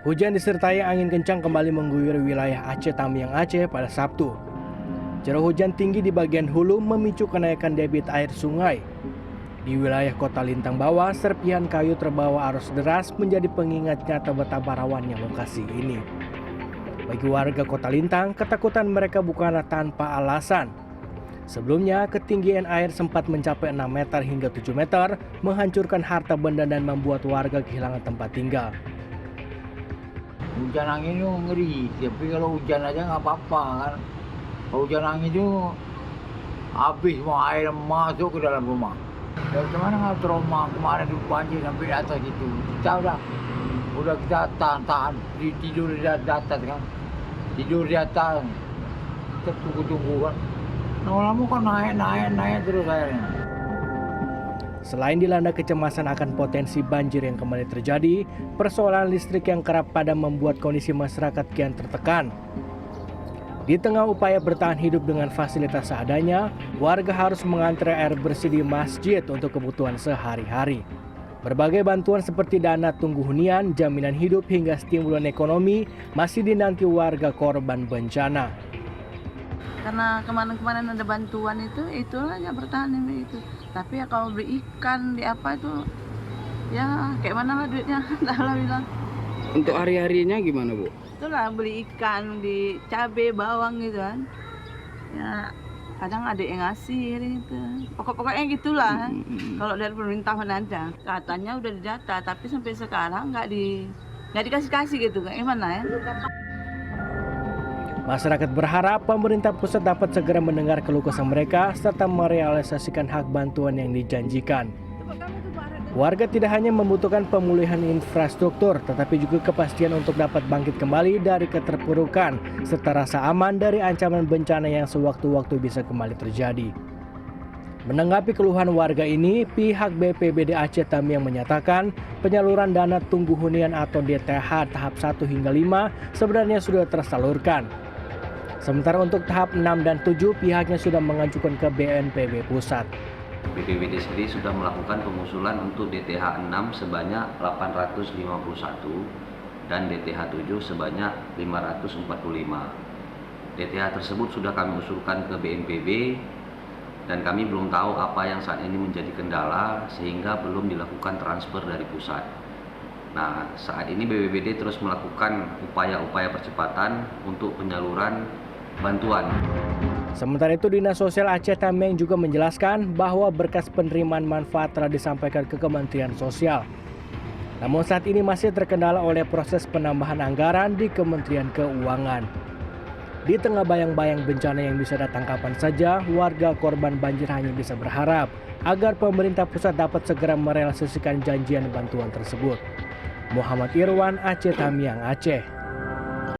Hujan disertai angin kencang kembali mengguyur wilayah Aceh Tamiang Aceh pada Sabtu. Curah hujan tinggi di bagian hulu memicu kenaikan debit air sungai. Di wilayah Kota Lintang Bawah, serpihan kayu terbawa arus deras menjadi pengingat nyata betapa rawannya lokasi ini. Bagi warga Kota Lintang, ketakutan mereka bukanlah tanpa alasan. Sebelumnya, ketinggian air sempat mencapai 6 meter hingga 7 meter, menghancurkan harta benda dan membuat warga kehilangan tempat tinggal. Hujan angin itu ngeri, tapi kalau hujan aja nggak apa-apa kan. Kalau hujan angin itu habis semua air masuk ke dalam rumah. Dan kemana nggak trauma kemarin itu banjir sampai di atas itu. Kita udah kita tahan tidur di atas kan. Tidur di atas, kita tunggu kan. Lama-lama kan naik terus airnya. Selain dilanda kecemasan akan potensi banjir yang kembali terjadi, persoalan listrik yang kerap padam membuat kondisi masyarakat kian tertekan. Di tengah upaya bertahan hidup dengan fasilitas seadanya, warga harus mengantre air bersih di masjid untuk kebutuhan sehari-hari. Berbagai bantuan seperti dana tunggu hunian, jaminan hidup hingga stimulan ekonomi masih dinanti warga korban bencana. Karena kemarin-kemarin ada bantuan itulah ya bertahan ini itu. Tapi ya kalau beli ikan di apa itu, ya kayak mana lah duitnya, lah bilang. Untuk hari-harinya gimana, Bu? Itulah beli ikan, di cabai, bawang gitu kan. Ya kadang ada yang ngasih gitu. Pokoknya gitulah. Kalau dari pemerintahan ada, katanya udah didata, tapi sampai sekarang nggak dikasih gitu, kayak gimana ya? Masyarakat berharap pemerintah pusat dapat segera mendengar keluh kesah mereka serta merealisasikan hak bantuan yang dijanjikan. Warga tidak hanya membutuhkan pemulihan infrastruktur, tetapi juga kepastian untuk dapat bangkit kembali dari keterpurukan serta rasa aman dari ancaman bencana yang sewaktu-waktu bisa kembali terjadi. Menanggapi keluhan warga ini, pihak BPBD Aceh Tamiang menyatakan penyaluran dana tunggu hunian atau DTH tahap 1 hingga 5 sebenarnya sudah tersalurkan. Sementara untuk tahap 6 dan 7 pihaknya sudah mengajukan ke BNPB Pusat. BPBD sendiri sudah melakukan pengusulan untuk DTH 6 sebanyak 851 dan DTH 7 sebanyak 545. DTH tersebut sudah kami usulkan ke BNPB dan kami belum tahu apa yang saat ini menjadi kendala sehingga belum dilakukan transfer dari pusat. Nah, saat ini BPBD terus melakukan upaya-upaya percepatan untuk penyaluran bantuan. Sementara itu, Dinas Sosial Aceh Tamiang juga menjelaskan bahwa berkas penerimaan manfaat telah disampaikan ke Kementerian Sosial. Namun saat ini masih terkendala oleh proses penambahan anggaran di Kementerian Keuangan. Di tengah bayang-bayang bencana yang bisa datang kapan saja, warga korban banjir hanya bisa berharap agar pemerintah pusat dapat segera merealisasikan janjian bantuan tersebut. Muhammad Irwan, Aceh Tamiang, Aceh.